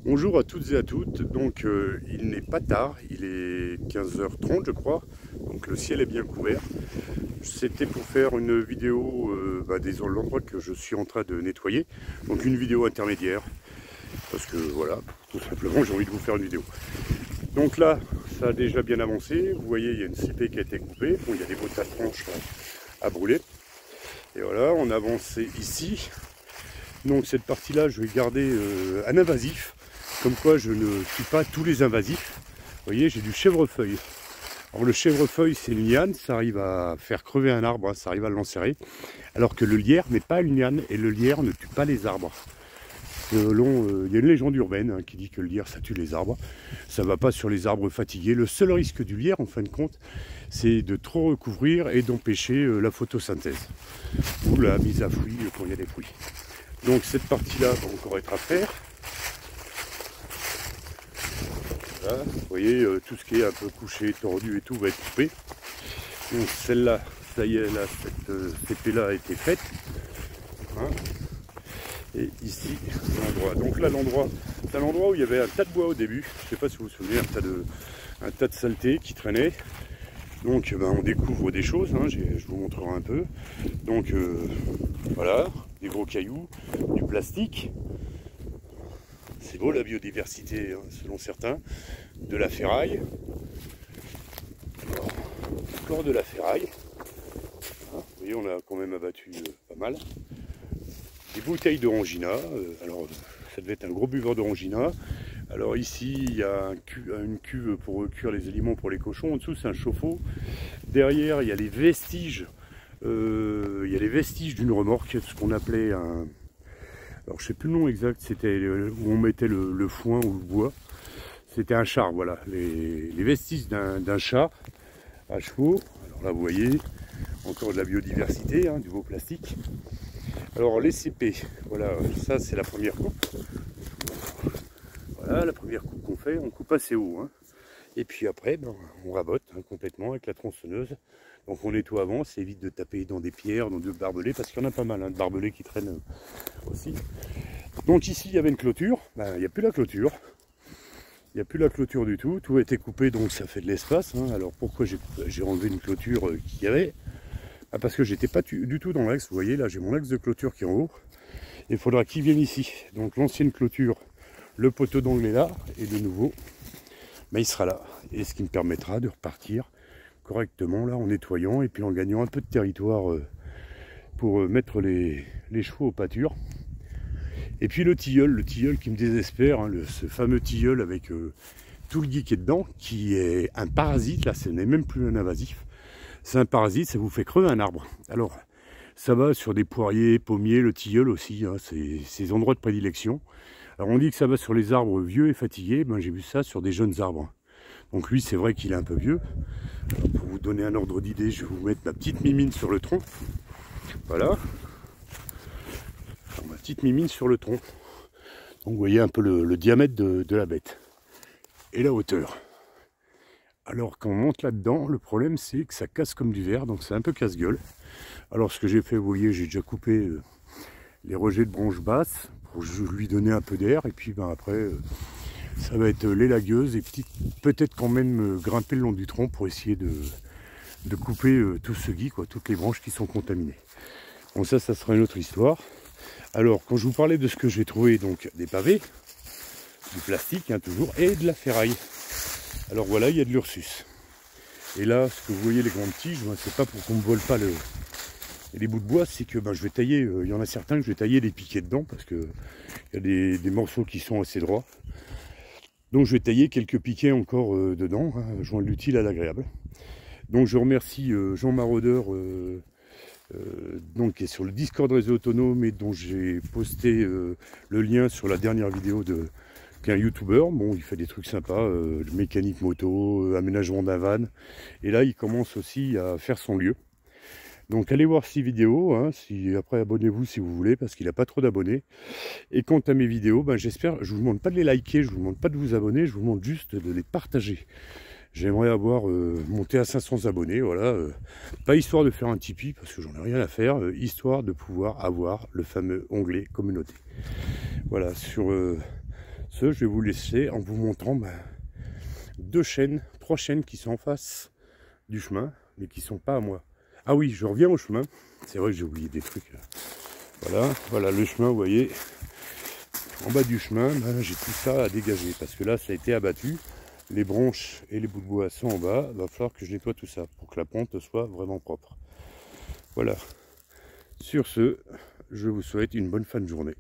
Bonjour à toutes et à toutes, donc il n'est pas tard, il est 15h30 je crois, donc le ciel est bien couvert. C'était pour faire une vidéo des l'endroit que je suis en train de nettoyer, donc une vidéo intermédiaire, parce que voilà, tout simplement j'ai envie de vous faire une vidéo. Donc là, ça a déjà bien avancé, vous voyez il y a une CP qui a été coupée, bon, il y a des bouts de tranches à brûler, et voilà, on a avancé ici. Donc cette partie-là, je vais garder un invasif. Comme quoi je ne tue pas tous les invasifs. Vous voyez, j'ai du chèvrefeuille. Alors le chèvrefeuille, c'est une liane, ça arrive à faire crever un arbre, hein, ça arrive à l'enserrer. Alors que le lierre n'est pas une liane et le lierre ne tue pas les arbres. Il y a une légende urbaine qui dit que le lierre ça tue les arbres. Ça ne va pas sur les arbres fatigués. Le seul risque du lierre, en fin de compte, c'est de trop recouvrir et d'empêcher la photosynthèse. Ou la mise à fruit quand il y a des fruits. Donc cette partie-là va encore être à faire. Voilà, vous voyez, tout ce qui est un peu couché, tordu et tout va être coupé. Donc celle-là, ça y est, là, cette CP-là a été faite. Hein. Et ici, l'endroit. Donc là, l'endroit, c'est un endroit où il y avait un tas de bois au début. Je ne sais pas si vous vous souvenez, un tas de saleté qui traînait. Donc on découvre des choses, hein, je vous montrerai un peu. Donc voilà, des gros cailloux, du plastique. C'est beau la biodiversité, hein, selon certains. De la ferraille. Alors, encore de la ferraille. Hein, vous voyez, on a quand même abattu pas mal. Des bouteilles d'orangina. Alors, ça devait être un gros buveur d'orangina. Alors ici, il y a une cuve pour cuire les aliments pour les cochons. En dessous, c'est un chauffe-eau. Derrière, il y a les vestiges. D'une remorque, ce qu'on appelait un... Alors, je sais plus le nom exact. C'était où on mettait le foin ou le bois. C'était un char, voilà, les vestiges d'un char à chevaux. Alors là, vous voyez, encore de la biodiversité, hein, du beau plastique. Alors les CP, voilà, ça c'est la première coupe. Voilà, la première coupe qu'on fait, on coupe assez haut. Hein. Et puis après, on rabote hein, complètement avec la tronçonneuse. Donc on nettoie avant, ça évite de taper dans des pierres, dans des barbelés, parce qu'il y en a pas mal hein, de barbelés qui traînent aussi. Donc ici, il y avait une clôture, il n'y a plus la clôture. Il n'y a plus la clôture du tout, tout a été coupé donc ça fait de l'espace. Hein. Alors pourquoi j'ai enlevé une clôture qu'il y avait? Parce que j'étais pas du tout dans l'axe, vous voyez là j'ai mon axe de clôture qui est en haut. Il faudra qu'il vienne ici. Donc l'ancienne clôture, le poteau d'angle est là, et le nouveau, il sera là. Et ce qui me permettra de repartir correctement là en nettoyant et puis en gagnant un peu de territoire pour mettre les chevaux aux pâtures. Et puis le tilleul qui me désespère, hein, ce fameux tilleul avec tout le gui qui est dedans, qui est un parasite, là ce n'est même plus un invasif, c'est un parasite, ça vous fait crever un arbre. Alors ça va sur des poiriers, pommiers, le tilleul aussi, hein, c'est ses endroits de prédilection. Alors on dit que ça va sur les arbres vieux et fatigués, j'ai vu ça sur des jeunes arbres. Donc lui c'est vrai qu'il est un peu vieux. Alors, pour vous donner un ordre d'idée, je vais vous mettre ma petite mimine sur le tronc. Voilà. Ma petite mimine sur le tronc. Donc vous voyez un peu le diamètre de la bête. Et la hauteur. Alors quand on monte là-dedans, le problème c'est que ça casse comme du verre, donc c'est un peu casse-gueule. Alors ce que j'ai fait, vous voyez, j'ai déjà coupé les rejets de branches basses pour lui donner un peu d'air. Et puis après, ça va être les lagueuses et peut-être quand même grimper le long du tronc pour essayer de couper tout ce gui, quoi, toutes les branches qui sont contaminées. Bon ça sera une autre histoire. Alors, quand je vous parlais de ce que j'ai trouvé, donc des pavés, du plastique, hein, toujours, et de la ferraille. Alors voilà, il y a de l'Ursus. Et là, ce que vous voyez, les grandes tiges, c'est pas pour qu'on ne me vole pas les bouts de bois, c'est que je vais tailler, il y en a certains que je vais tailler des piquets dedans, parce que il y a des morceaux qui sont assez droits. Donc je vais tailler quelques piquets encore dedans, hein, joindre l'utile à l'agréable. Donc je remercie Jean Maraudeur, donc qui est sur le Discord Réseau Autonome et dont j'ai posté le lien sur la dernière vidéo qu'un youtubeur. Bon, il fait des trucs sympas, mécanique moto, aménagement d'un van, et là il commence aussi à faire son lieu. Donc allez voir ces vidéos, hein, après abonnez-vous si vous voulez, parce qu'il n'a pas trop d'abonnés. Et quant à mes vidéos, j'espère, je vous demande pas de les liker, je vous demande pas de vous abonner, je vous demande juste de les partager. J'aimerais avoir monté à 500 abonnés, voilà. Pas histoire de faire un Tipeee, parce que j'en ai rien à faire, histoire de pouvoir avoir le fameux onglet communauté. Voilà, sur ce, je vais vous laisser en vous montrant trois chaînes qui sont en face du chemin, mais qui sont pas à moi. Ah oui, je reviens au chemin. C'est vrai que j'ai oublié des trucs. Là. Voilà le chemin, vous voyez. En bas du chemin, j'ai tout ça à dégager parce que là, ça a été abattu. Les branches et les bouts de bois sont en bas. Il va falloir que je nettoie tout ça pour que la pente soit vraiment propre. Voilà. Sur ce, je vous souhaite une bonne fin de journée.